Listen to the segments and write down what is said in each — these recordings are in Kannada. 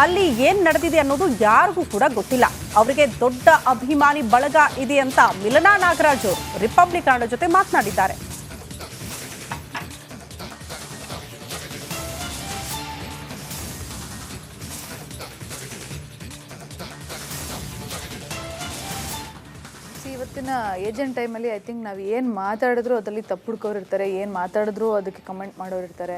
ಅಲ್ಲಿ ಏನ್ ನಡೆದಿದೆ ಅನ್ನೋದು ಯಾರಿಗೂ ಕೂಡ ಗೊತ್ತಿಲ್ಲ. ಅವರಿಗೆ ದೊಡ್ಡ ಅಭಿಮಾನಿ ಬಳಗ ಇದೆ ಅಂತ ಮಿಲನಾ ನಾಗರಾಜ್ ರಿಪಬ್ಲಿಕ್ ಕನ್ನಡ ಜೊತೆ ಮಾತನಾಡಿದ್ದಾರೆ. ಇವತ್ತಿನ ಏಜೆಂಟ್ ಟೈಮಲ್ಲಿ ಐ ಥಿಂಕ್ ನಾವು ಏನು ಮಾತಾಡಿದ್ರು ಅದರಲ್ಲಿ ತಪ್ಪು ಹುಡ್ಕೋರಿರ್ತಾರೆ, ಏನು ಮಾತಾಡಿದ್ರು ಅದಕ್ಕೆ ಕಮೆಂಟ್ ಮಾಡೋರಿರ್ತಾರೆ.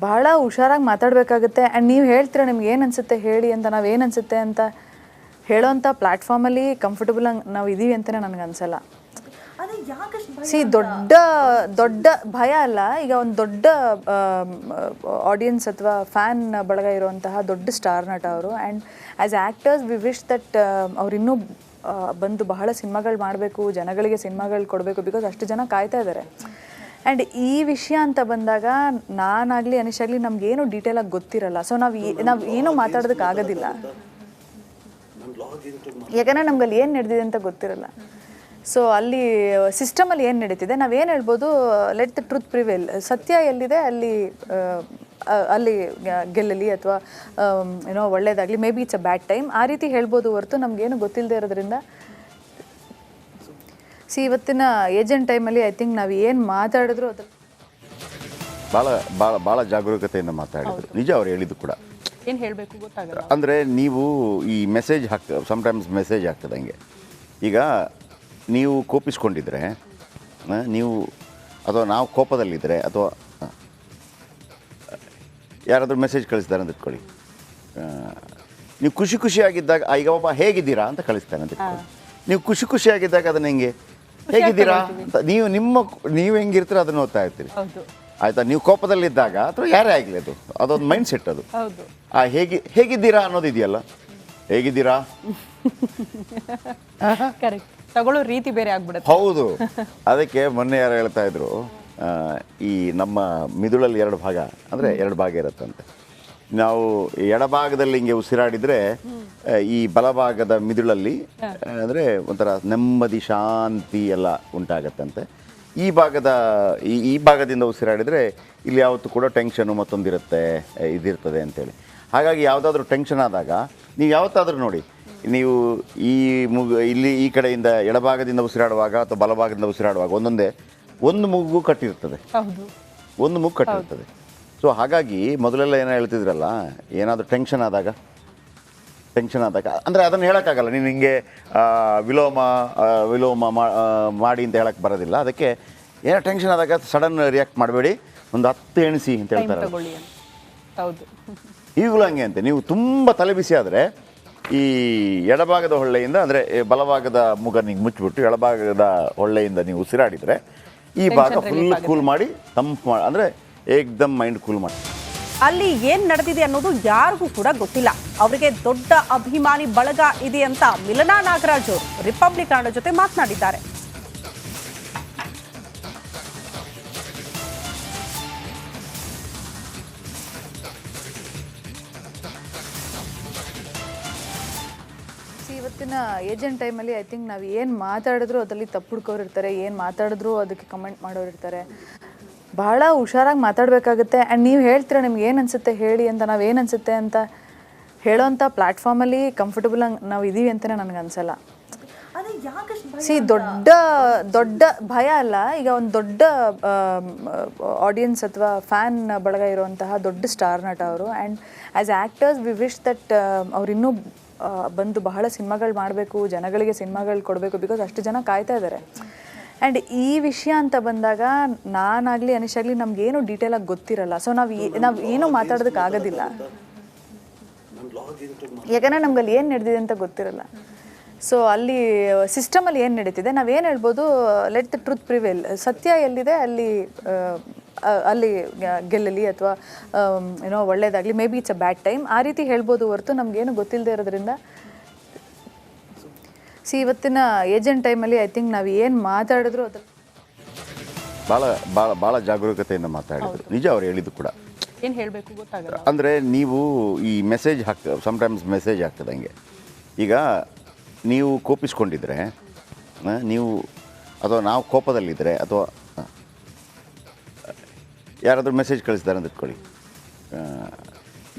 ಭಾಳ ಹುಷಾರಾಗಿ ಮಾತಾಡಬೇಕಾಗುತ್ತೆ. ಆ್ಯಂಡ್ ನೀವು ಹೇಳ್ತೀರ ನಿಮ್ಗೆ ಏನು ಅನಿಸುತ್ತೆ ಹೇಳಿ ಅಂತ. ನಾವು ಏನು ಅನಿಸುತ್ತೆ ಅಂತ ಹೇಳೋವಂಥ ಪ್ಲ್ಯಾಟ್ಫಾರ್ಮಲ್ಲಿ ಕಂಫರ್ಟಬಲ್ ನಾವು ಇದ್ದೀವಿ ಅಂತಲೇ ನನಗೆ ಅನಿಸಲ್ಲ. ದೊಡ್ಡ ದೊಡ್ಡ ಭಯ ಅಲ್ಲ. ಈಗ ಒಂದು ದೊಡ್ಡ ಆಡಿಯನ್ಸ್ ಅಥವಾ ಫ್ಯಾನ್ ಬಳಗ ಇರುವಂತಹ ದೊಡ್ಡ ಸ್ಟಾರ್ ನಟ ಅವರು. And as actors we wish that ಅವ್ರಿನ್ನೂ ಬಂದು ಬಹಳ ಸಿನಿಮಾಗಳು ಮಾಡಬೇಕು, ಜನಗಳಿಗೆ ಸಿನಿಮಾಗಳು ಕೊಡಬೇಕು. ಬಿಕಾಸ್ ಅಷ್ಟು ಜನ ಕಾಯ್ತಾ ಇದ್ದಾರೆ. ಆ್ಯಂಡ್ ಈ ವಿಷಯ ಅಂತ ಬಂದಾಗ ನಾನಾಗಲಿ ಅನಿಶ್ ಆಗಲಿ ನಮಗೇನು ಡೀಟೇಲಾಗಿ ಗೊತ್ತಿರಲ್ಲ. ಸೊ ನಾವು ಏನೂ ಮಾತಾಡೋದಕ್ಕೆ ಆಗೋದಿಲ್ಲ, ಯಾಕಂದರೆ ನಮ್ಗಲ್ಲಿ ಏನು ನಡೆದಿದೆ ಅಂತ ಗೊತ್ತಿರಲ್ಲ. ಸೊ ಅಲ್ಲಿ ಸಿಸ್ಟಮಲ್ಲಿ ಏನು ನಡೀತಿದೆ ನಾವೇನು ಹೇಳ್ಬೋದು, ಲೆಟ್ ದ ಟ್ರೂತ್ ಪ್ರಿವೇಲ್. ಸತ್ಯ ಎಲ್ಲಿದೆ ಅಲ್ಲಿ ಗೆಲ್ಲಲಿ ಅಥವಾ ಏನೋ ಒಳ್ಳೇದಾಗಲಿ, may be it's a bad time ಆ ರೀತಿ ಹೇಳ್ಬೋದು ಹೊರತು ನಮಗೇನು ಗೊತ್ತಿಲ್ಲದೆ ಇರೋದ್ರಿಂದ. ಇವತ್ತಿನ ಏಜೆಂಟ್ ಟೈಮಲ್ಲಿ ಐ ಥಿಂಕ್ ನಾವು ಏನು ಮಾತಾಡಿದ್ರು ಅದು ಭಾಳ ಭಾಳ ಭಾಳ ಜಾಗರೂಕತೆಯಿಂದ ಮಾತಾಡಿದ್ರು. ನಿಜ ಅವ್ರು ಹೇಳಿದ್ದು ಕೂಡ. ಏನು ಹೇಳಬೇಕು ಗೊತ್ತಾಗಲ್ಲ. ಅಂದರೆ ನೀವು ಈ ಮೆಸೇಜ್ ಸಮ್ಟೈಮ್ಸ್ ಮೆಸೇಜ್ ಆಗ್ತದೆ ಹಂಗೆ. ಈಗ ನೀವು ಕೋಪಿಸ್ಕೊಂಡಿದ್ರೆ ನೀವು ಅಥವಾ ನಾವು ಕೋಪದಲ್ಲಿದ್ದರೆ ಅಥವಾ ಯಾರಾದರೂ ಮೆಸೇಜ್ ಕಳಿಸ್ತಾರೆ ಅಂತ ಇಟ್ಕೊಳ್ಳಿ, ನೀವು ಖುಷಿಯಾಗಿದ್ದಾಗ ಈಗ ಒಬ್ಬ ಹೇಗಿದ್ದೀರಾ ಅಂತ ಕಳಿಸ್ತಾನೆ ಅಂತ ಇಟ್ಕೊಳ್ಳಿ. ನೀವು ಖುಷಿಯಾಗಿದ್ದಾಗ ಅದನ್ನು ಹೆಂಗೆ ಹೇಗಿದ್ದೀರಾ ಅಂತ ನೀವು ಹೆಂಗಿರ್ತೀರ ಅದನ್ನು ಓದ್ತಾ ಇರ್ತೀರಿ ಆಯಿತಾ. ನೀವು ಕೋಪದಲ್ಲಿದ್ದಾಗ ಅಥವಾ ಯಾರೇ ಆಗಲಿ ಅದೊಂದು ಮೈಂಡ್ ಸೆಟ್ ಅದು. ಹೇಗಿದ್ದೀರಾ ಅನ್ನೋದು ಇದೆಯಲ್ಲ, ಹೇಗಿದ್ದೀರಾ ತಗೊಳ್ಳೋ ರೀತಿ ಬೇರೆ ಆಗ್ಬಿಡುತ್ತೆ. ಹೌದು. ಅದಕ್ಕೆ ಮೊನ್ನೆ ಯಾರು ಹೇಳ್ತಾ ಇದ್ರು, ಈ ನಮ್ಮ ಮಿದುಳಲ್ಲಿ ಎರಡು ಭಾಗ ಇರುತ್ತಂತೆ. ನಾವು ಎಡಭಾಗದಲ್ಲಿ ಹಿಂಗೆ ಉಸಿರಾಡಿದರೆ ಈ ಬಲಭಾಗದ ಮಿದುಳಲ್ಲಿ ಅಂದರೆ ಒಂಥರ ನೆಮ್ಮದಿ ಶಾಂತಿ ಎಲ್ಲ ಉಂಟಾಗತ್ತಂತೆ. ಈ ಭಾಗದಿಂದ ಉಸಿರಾಡಿದರೆ ಇಲ್ಲಿ ಯಾವತ್ತೂ ಕೂಡ ಟೆನ್ಷನು ಮತ್ತೊಂದಿರುತ್ತೆ ಇದಿರ್ತದೆ ಅಂತೇಳಿ. ಹಾಗಾಗಿ ಯಾವುದಾದ್ರೂ ಟೆನ್ಷನ್ ಆದಾಗ ನೀವು ಯಾವತ್ತಾದರೂ ನೋಡಿ, ನೀವು ಇಲ್ಲಿ ಈ ಕಡೆಯಿಂದ ಎಡಭಾಗದಿಂದ ಉಸಿರಾಡುವಾಗ ಅಥವಾ ಬಲಭಾಗದಿಂದ ಉಸಿರಾಡುವಾಗ ಒಂದು ಮೂಗು ಕಟ್ಟಿರ್ತದೆ. ಸೊ ಹಾಗಾಗಿ ಮೊದಲೆಲ್ಲ ಏನೋ ಹೇಳ್ತಿದ್ರಲ್ಲ, ಏನಾದರೂ ಟೆನ್ಷನ್ ಆದಾಗ ಅಂದರೆ ಅದನ್ನು ಹೇಳೋಕ್ಕಾಗಲ್ಲ. ನೀನು ಹಿಂಗೆ ವಿಲೋಮ ಮಾಡಿ ಅಂತ ಹೇಳಕ್ಕೆ ಬರೋದಿಲ್ಲ. ಅದಕ್ಕೆ ಏನೋ ಟೆನ್ಷನ್ ಆದಾಗ ಸಡನ್ ರಿಯಾಕ್ಟ್ ಮಾಡಬೇಡಿ, ಒಂದು 10 ಎಣಿಸಿ ಅಂತ ಹೇಳ್ತಾರೆ. ಈಗಲೂ ಹಂಗೆ ಅಂತೆ. ನೀವು ತುಂಬ ತಲೆ ಬಿಸಿ ಆದರೆ ಈ ಎಡಭಾಗದ ಹೊಳ್ಳೆಯಿಂದ ಅಂದರೆ ಬಲಭಾಗದ ಮೂಗನಿಗೆ ಮುಚ್ಚಿಬಿಟ್ಟು ಎಡಭಾಗದ ಹೊಳ್ಳೆಯಿಂದ ನೀವು ಉಸಿರಾಡಿದರೆ ಈ ಭಾಗ ಫುಲ್ ಕೂಲ್ ಮಾಡಿ ತಂಪು ಮಾಡಿ, ಅಂದರೆ ಏಕ್ದಮ್ ಮೈಂಡ್ ಕೂಲ್ ಮಾಡಿ. ಅಲ್ಲಿ ಏನ್ ನಡೆದಿದೆ ಅನ್ನೋದು ಯಾರಿಗೂ ಕೂಡ ಗೊತ್ತಿಲ್ಲ. ಅವರಿಗೆ ದೊಡ್ಡ ಅಭಿಮಾನಿ ಬಳಗ ಇದೆ ಅಂತ ಮಿಲನಾ ನಾಗರಾಜ್ ರಿಪಬ್ಲಿಕ್ ಕನ್ನಡ ಜೊತೆ ಮಾತನಾಡಿದ್ದಾರೆ. ಇವತ್ತಿನ ಏಜೆಂಟ್ ಟೈಮಲ್ಲಿ ಐ ಥಿಂಕ್ ನಾವು ಏನು ಮಾತಾಡಿದ್ರು ಅದರಲ್ಲಿ ತಪ್ಪು ಹುಡ್ಕೋರಿರ್ತಾರೆ, ಏನು ಮಾತಾಡಿದ್ರು ಅದಕ್ಕೆ ಕಮೆಂಟ್ ಮಾಡೋರಿರ್ತಾರೆ. ಭಾಳ ಹುಷಾರಾಗಿ ಮಾತಾಡಬೇಕಾಗುತ್ತೆ. ಆ್ಯಂಡ್ ನೀವು ಹೇಳ್ತೀರ ನಿಮ್ಗೆ ಏನು ಅನಿಸುತ್ತೆ ಹೇಳಿ ಅಂತ. ನಾವು ಏನು ಅನಿಸುತ್ತೆ ಅಂತ ಹೇಳೋವಂಥ ಪ್ಲ್ಯಾಟ್ಫಾರ್ಮಲ್ಲಿ ಕಂಫರ್ಟಬಲ್ ನಾವು ಇದ್ದೀವಿ ಅಂತಲೇ ನನಗೆ ಅನಿಸಲ್ಲ. ದೊಡ್ಡ ದೊಡ್ಡ ಭಯ ಅಲ್ಲ. ಈಗ ಒಂದು ದೊಡ್ಡ ಆಡಿಯನ್ಸ್ ಅಥವಾ ಫ್ಯಾನ್ ಬಳಗ ಇರುವಂತಹ ದೊಡ್ಡ ಸ್ಟಾರ್ ನಟ ಅವರು. And as actors we wish that ಅವ್ರಿನ್ನೂ ಬಂದು ಬಹಳ ಸಿನಿಮಾಗಳು ಮಾಡಬೇಕು, ಜನಗಳಿಗೆ ಸಿನಿಮಾಗಳು ಕೊಡಬೇಕು. ಬಿಕಾಸ್ ಅಷ್ಟು ಜನ ಕಾಯ್ತಾ ಇದ್ದಾರೆ. ಆ್ಯಂಡ್ ಈ ವಿಷಯ ಅಂತ ಬಂದಾಗ ನಾನಾಗಲಿ ಅನಿಶ್ ಆಗಲಿ ನಮಗೇನು ಡೀಟೇಲಾಗಿ ಗೊತ್ತಿರಲ್ಲ. ಸೊ ನಾವು ಏನೂ ಮಾತಾಡೋದಕ್ಕೆ ಆಗೋದಿಲ್ಲ, ಯಾಕಂದರೆ ನಮ್ಗಲ್ಲಿ ಏನು ನಡೆದಿದೆ ಅಂತ ಗೊತ್ತಿರಲ್ಲ. ಸೊ ಅಲ್ಲಿ ಸಿಸ್ಟಮಲ್ಲಿ ಏನು ನಡೀತಿದೆ ನಾವೇನು ಹೇಳ್ಬೋದು, ಲೆಟ್ ದ ಟ್ರೂತ್ ಪ್ರಿವೇಲ್. ಸತ್ಯ ಎಲ್ಲಿದೆ ಅಲ್ಲಿ ಗೆಲ್ಲಲಿ ಅಥವಾ ಏನೋ ಒಳ್ಳೇದಾಗಲಿ, may be it's a bad time ಆ ರೀತಿ ಹೇಳ್ಬೋದು ಹೊರತು ನಮಗೇನು ಗೊತ್ತಿಲ್ಲದೆ ಇರೋದ್ರಿಂದ. ಇವತ್ತಿನ ಏಜೆಂಟ್ ಟೈಮಲ್ಲಿ ಐ ಥಿಂಕ್ ನಾವು ಏನು ಮಾತಾಡಿದ್ರು ಅದು ಭಾಳ ಭಾಳ ಭಾಳ ಜಾಗರೂಕತೆಯಿಂದ ಮಾತಾಡಿದ್ರು. ನಿಜ ಅವ್ರು ಹೇಳಿದ್ದು ಕೂಡ. ಏನು ಹೇಳಬೇಕು ಗೊತ್ತಾಗಲ್ಲ. ಅಂದರೆ ನೀವು ಈ ಮೆಸೇಜ್ ಸಮ್ಟೈಮ್ಸ್ ಮೆಸೇಜ್ ಆಗ್ತದೆ ಹಂಗೆ. ಈಗ ನೀವು ಕೋಪಿಸ್ಕೊಂಡಿದ್ರೆ ಅಥವಾ ನಾವು ಕೋಪದಲ್ಲಿದ್ದರೆ ಅಥವಾ ಯಾರಾದರೂ ಮೆಸೇಜ್ ಕಳಿಸ್ತಾರೆ ಅಂತ ಇಟ್ಕೊಳ್ಳಿ,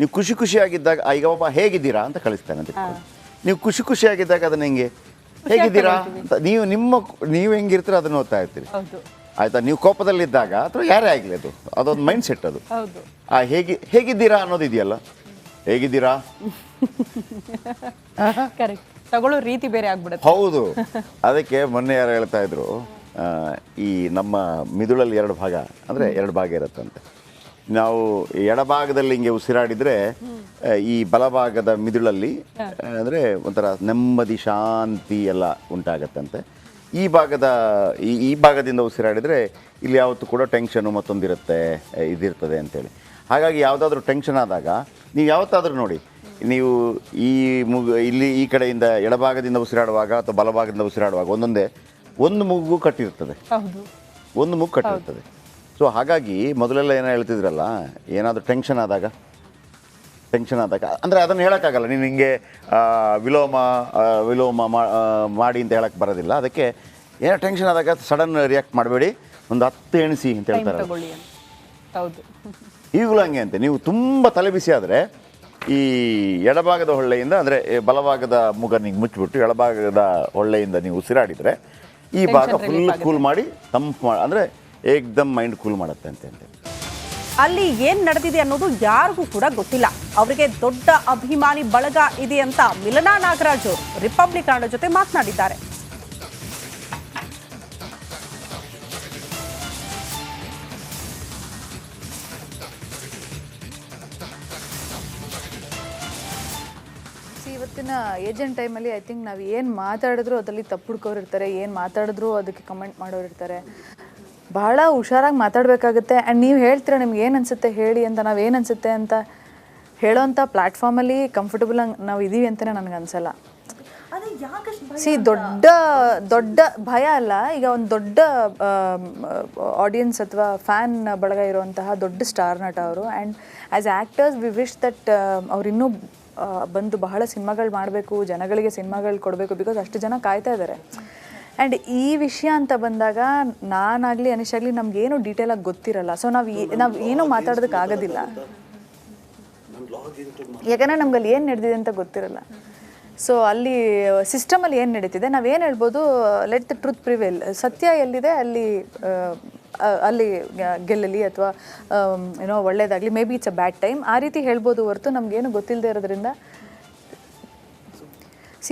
ನೀವು ಖುಷಿ ಖುಷಿಯಾಗಿದ್ದಾಗ ಈಗ ಒಬ್ಬ ಹೇಗಿದ್ದೀರಾ ಅಂತ ಕಳಿಸ್ತಾನೆ ಅಂತ ಇಟ್ಕೊಳ್ಳಿ. ನೀವು ಖುಷಿ ಖುಷಿಯಾಗಿದ್ದಾಗ ಅದನ್ನ ಹೆಂಗೆ ಹೇಗಿದ್ದೀರಾ ಅಂತ ನೀವು ಹೆಂಗಿರ್ತೀರ ಅದನ್ನ ಓದ್ತಾ ಇರ್ತೀರಿ. ಆಯ್ತಾ? ನೀವು ಕೋಪದಲ್ಲಿದ್ದಾಗ ಅಥವಾ ಯಾರೇ ಆಗಲಿ ಅದೊಂದು ಮೈಂಡ್ ಸೆಟ್ ಅದು. ಆ ಹೇಗಿದ್ದೀರಾ ಅನ್ನೋದು ಇದೆಯಲ್ಲ, ಹೇಗಿದ್ದೀರಾ ಕರೆಕ್ಟ್ ತಗೊಳ್ಳೋ ರೀತಿ ಬೇರೆ ಆಗ್ಬಿಡುತ್ತೆ. ಹೌದು. ಅದಕ್ಕೆ ಮೊನ್ನೆ ಯಾರು ಹೇಳ್ತಾ ಇದ್ರು, ಈ ನಮ್ಮ ಮಿದುಳಲ್ಲಿ ಎರಡು ಭಾಗ, ಅಂದರೆ ಎರಡು ಭಾಗ ಇರುತ್ತಂತೆ. ನಾವು ಎಡಭಾಗದಲ್ಲಿ ಹಿಂಗೆ ಉಸಿರಾಡಿದರೆ ಈ ಬಲಭಾಗದ ಮಿದುಳಲ್ಲಿ ಅಂದರೆ ಒಂಥರ ನೆಮ್ಮದಿ ಶಾಂತಿ ಎಲ್ಲ ಉಂಟಾಗತ್ತಂತೆ. ಈ ಭಾಗದಿಂದ ಉಸಿರಾಡಿದರೆ ಇಲ್ಲಿ ಯಾವತ್ತೂ ಕೂಡ ಟೆನ್ಷನು ಮತ್ತೊಂದಿರುತ್ತೆ, ಇದಿರ್ತದೆ ಅಂತೇಳಿ. ಹಾಗಾಗಿ ಯಾವುದಾದ್ರೂ ಟೆನ್ಷನ್ ಆದಾಗ ನೀವು ಯಾವತ್ತಾದರೂ ನೋಡಿ, ನೀವು ಇಲ್ಲಿ ಈ ಕಡೆಯಿಂದ ಎಡಭಾಗದಿಂದ ಉಸಿರಾಡುವಾಗ ಅಥವಾ ಬಲಭಾಗದಿಂದ ಉಸಿರಾಡುವಾಗ ಒಂದು ಮೂಗು ಕಟ್ಟಿರ್ತದೆ, ಒಂದು ಮೂಗು ಕಟ್ಟಿರ್ತದೆ. ಸೊ ಹಾಗಾಗಿ ಮೊದಲೆಲ್ಲ ಏನೋ ಹೇಳ್ತಿದ್ರಲ್ಲ, ಏನಾದರೂ ಟೆನ್ಷನ್ ಆದಾಗ ಅಂದರೆ ಅದನ್ನು ಹೇಳೋಕ್ಕಾಗಲ್ಲ. ನೀನು ಹಿಂಗೆ ವಿಲೋಮ ಮಾಡಿ ಅಂತ ಹೇಳಕ್ಕೆ ಬರೋದಿಲ್ಲ. ಅದಕ್ಕೆ ಏನೋ ಟೆನ್ಷನ್ ಆದಾಗ ಸಡನ್ ರಿಯಾಕ್ಟ್ ಮಾಡಬೇಡಿ, ಒಂದು 10 ಎಣಿಸಿ ಅಂತ ಹೇಳ್ತಾರೆ. ಹೌದು, ಈಗಲೂ ಹಂಗೆ ಅಂತೆ. ನೀವು ತುಂಬ ತಲೆ ಬಿಸಿ ಆದರೆ ಈ ಎಡಭಾಗದ ಹೊಳ್ಳೆಯಿಂದ, ಅಂದರೆ ಬಲಭಾಗದ ಮುಖನಿಗೆ ಮುಚ್ಚಿಬಿಟ್ಟು ಎಡಭಾಗದ ಹೊಳ್ಳೆಯಿಂದ ನೀವು ಉಸಿರಾಡಿದರೆ ಈ ಭಾಗ ಫುಲ್ ಕೂಲ್ ಮಾಡಿ ತಂಪು ಅಂದರೆ ಏಕ್ದಮ್ ಮೈಂಡ್ ಕೂಲ್ ಮಾಡುತ್ತೆ ಅಂತ. ಅಲ್ಲಿ ಏನ್ ನಡೆದಿದೆ ಅನ್ನೋದು ಯಾರಿಗೂ ಕೂಡ ಗೊತ್ತಿಲ್ಲ. ಅವರಿಗೆ ದೊಡ್ಡ ಅಭಿಮಾನಿ ಬಳಗ ಇದೆ ಅಂತ ಮಿಲನಾ ನಾಗರಾಜ್ ರಿಪಬ್ಲಿಕ್ ಕನ್ನಡ ಜೊತೆ ಮಾತನಾಡಿದ್ದಾರೆ. ಇವತ್ತಿನ ಏಜೆಂಟ್ ಟೈಮಲ್ಲಿ ಐ ಥಿಂಕ್ ನಾವು ಏನು ಮಾತಾಡಿದ್ರು ಅದರಲ್ಲಿ ತಪ್ಪು ಹುಡ್ಕೋರು ಇರ್ತಾರೆ, ಏನು ಮಾತಾಡಿದ್ರು ಅದಕ್ಕೆ ಕಮೆಂಟ್ ಮಾಡೋರು ಇರ್ತಾರೆ. ಭಾಳ ಹುಷಾರಾಗಿ ಮಾತಾಡಬೇಕಾಗುತ್ತೆ. ಆ್ಯಂಡ್ ನೀವು ಹೇಳ್ತೀರ ನಿಮ್ಗೆ ಏನು ಅನಿಸುತ್ತೆ ಹೇಳಿ ಅಂತ. ನಾವು ಏನು ಅನಿಸುತ್ತೆ ಅಂತ ಹೇಳೋವಂಥ ಪ್ಲ್ಯಾಟ್ಫಾರ್ಮಲ್ಲಿ ಕಂಫರ್ಟಬಲ್ ನಾವು ಇದ್ದೀವಿ ಅಂತಲೇ ನನಗೆ ಅನಿಸಲ್ಲ. ದೊಡ್ಡ ಭಯ ಅಲ್ಲ, ಈಗ ಒಂದು ದೊಡ್ಡ ಆಡಿಯನ್ಸ್ ಅಥವಾ ಫ್ಯಾನ್ ಬಳಗ ಇರುವಂತಹ ದೊಡ್ಡ ಸ್ಟಾರ್ ನಟ ಅವರು. And as actors we wish that ಅವ್ರಿನ್ನೂ ಬಂದು ಬಹಳ ಸಿನಿಮಾಗಳು ಮಾಡಬೇಕು, ಜನಗಳಿಗೆ ಸಿನಿಮಾಗಳು ಕೊಡಬೇಕು, ಬಿಕಾಸ್ ಅಷ್ಟು ಜನ ಕಾಯ್ತಾ ಇದ್ದಾರೆ. ಆ್ಯಂಡ್ ಈ ವಿಷಯ ಅಂತ ಬಂದಾಗ ನಾನಾಗಲಿ ಅನಿಶ್ ಆಗಲಿ ನಮಗೇನು ಡೀಟೇಲಾಗಿ ಗೊತ್ತಿರಲ್ಲ. ಸೊ ನಾವು ಏನೂ ಮಾತಾಡೋದಕ್ಕೆ ಆಗೋದಿಲ್ಲ, ಯಾಕಂದರೆ ನಮ್ಗಲ್ಲಿ ಏನು ನಡೆದಿದೆ ಅಂತ ಗೊತ್ತಿರಲ್ಲ. ಸೊ ಅಲ್ಲಿ ಸಿಸ್ಟಮಲ್ಲಿ ಏನು ನಡೀತಿದೆ ನಾವೇನು ಹೇಳ್ಬೋದು, ಲೆಟ್ ದ ಟ್ರೂತ್ ಪ್ರಿವೇಲ್. ಸತ್ಯ ಎಲ್ಲಿದೆ ಅಲ್ಲಿ ಗೆಲ್ಲಲಿ ಅಥವಾ ಏನೋ ಒಳ್ಳೇದಾಗಲಿ, may be it's a bad time ಆ ರೀತಿ ಹೇಳ್ಬೋದು ಹೊರತು ನಮಗೇನು ಗೊತ್ತಿಲ್ಲದೆ ಇರೋದ್ರಿಂದ.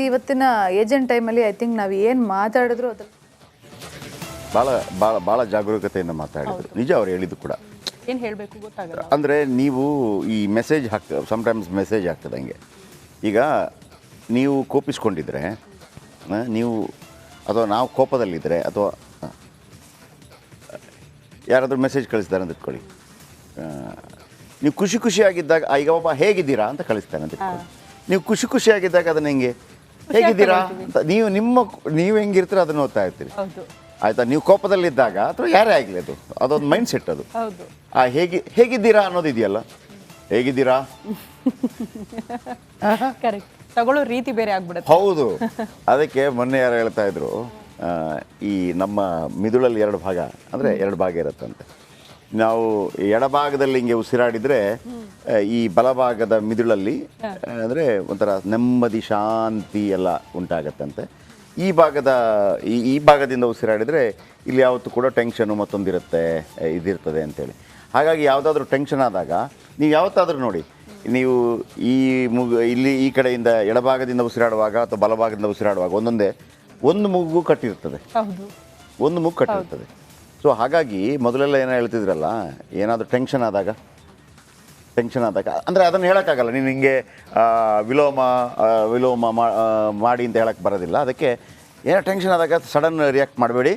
ಇವತ್ತಿನ ಏಜೆಂಟ್ ಟೈಮಲ್ಲಿ ಐ ಥಿಂಕ್ ನಾವು ಏನು ಮಾತಾಡಿದ್ರು ಅದು ಭಾಳ ಜಾಗರೂಕತೆಯಿಂದ ಮಾತಾಡಿದ್ರು. ನಿಜ ಅವ್ರು ಹೇಳಿದ್ದು ಕೂಡ. ಏನು ಹೇಳಬೇಕು ಗೊತ್ತಾಗಲ್ಲ. ಅಂದರೆ ನೀವು ಈ ಮೆಸೇಜ್ ಸಮ್ಟೈಮ್ಸ್ ಮೆಸೇಜ್ ಆಗ್ತದೆ ಹಂಗೆ. ಈಗ ನೀವು ಕೋಪಿಸ್ಕೊಂಡಿದ್ರೆ ನೀವು ಅಥವಾ ನಾವು ಕೋಪದಲ್ಲಿದ್ದರೆ ಅಥವಾ ಯಾರಾದರೂ ಮೆಸೇಜ್ ಕಳಿಸ್ತಾರೆ ಅಂತ ಇಟ್ಕೊಳ್ಳಿ, ನೀವು ಖುಷಿಯಾಗಿದ್ದಾಗ ಈಗ ಒಬ್ಬ ಹೇಗಿದ್ದೀರಾ ಅಂತ ಕಳಿಸ್ತಾನೆ ಅಂತ ಇಟ್ಕೊಳ್ಳಿ. ನೀವು ಖುಷಿಯಾಗಿದ್ದಾಗ ಅದನ್ನ ಹೆಂಗೆ ಹೇಗಿದ್ದೀರಾ ಅಂತ ನೀವು ಹೆಂಗಿರ್ತೀರ ಅದನ್ನ ಓದ್ತಾ ಇರ್ತೀರಿ. ಆಯ್ತಾ? ನೀವು ಕೋಪದಲ್ಲಿದ್ದಾಗ ಅಥವಾ ಯಾರೇ ಆಗಲಿ ಅದೊಂದು ಮೈಂಡ್ ಸೆಟ್ ಅದು. ಆ ಹೇಗಿದ್ದೀರಾ ಅನ್ನೋದು ಇದೆಯಲ್ಲ, ಹೇಗಿದ್ದೀರಾ ಕರೆಕ್ಟ್ ತಗೊಳ್ಳೋ ರೀತಿ ಬೇರೆ ಆಗ್ಬಿಡುತ್ತೆ. ಹೌದು. ಅದಕ್ಕೆ ಮೊನ್ನೆ ಯಾರು ಹೇಳ್ತಾ ಇದ್ರು, ಈ ನಮ್ಮ ಮಿದುಳಲ್ಲಿ ಎರಡು ಭಾಗ, ಅಂದರೆ ಎರಡು ಭಾಗ ಇರುತ್ತಂತೆ. ನಾವು ಎಡಭಾಗದಲ್ಲಿ ಹಿಂಗೆ ಉಸಿರಾಡಿದರೆ ಈ ಬಲಭಾಗದ ಮಿದುಳಲ್ಲಿ ಅಂದರೆ ಒಂಥರ ನೆಮ್ಮದಿ ಶಾಂತಿ ಎಲ್ಲ ಉಂಟಾಗತ್ತಂತೆ. ಈ ಭಾಗದಿಂದ ಉಸಿರಾಡಿದರೆ ಇಲ್ಲಿ ಯಾವತ್ತೂ ಕೂಡ ಟೆನ್ಷನು ಮತ್ತೊಂದಿರುತ್ತೆ, ಇದಿರ್ತದೆ ಅಂತೇಳಿ. ಹಾಗಾಗಿ ಯಾವುದಾದ್ರೂ ಟೆನ್ಷನ್ ಆದಾಗ ನೀವು ಯಾವತ್ತಾದರೂ ನೋಡಿ, ನೀವು ಇಲ್ಲಿ ಈ ಕಡೆಯಿಂದ ಎಡಭಾಗದಿಂದ ಉಸಿರಾಡುವಾಗ ಅಥವಾ ಬಲಭಾಗದಿಂದ ಉಸಿರಾಡುವಾಗ ಒಂದು ಮೂಗು ಕಟ್ಟಿರ್ತದೆ, ಒಂದು ಮೂಗು ಕಟ್ಟಿರ್ತದೆ. ಸೊ ಹಾಗಾಗಿ ಮೊದಲೆಲ್ಲ ಏನೋ ಹೇಳ್ತಿದ್ರಲ್ಲ, ಏನಾದರೂ ಟೆನ್ಷನ್ ಆದಾಗ ಅಂದರೆ ಅದನ್ನು ಹೇಳೋಕ್ಕಾಗಲ್ಲ. ನೀನು ಹಿಂಗೆ ವಿಲೋಮ ಮಾಡಿ ಅಂತ ಹೇಳಕ್ಕೆ ಬರೋದಿಲ್ಲ. ಅದಕ್ಕೆ ಏನೋ ಟೆನ್ಷನ್ ಆದಾಗ ಸಡನ್ ರಿಯಾಕ್ಟ್ ಮಾಡಬೇಡಿ,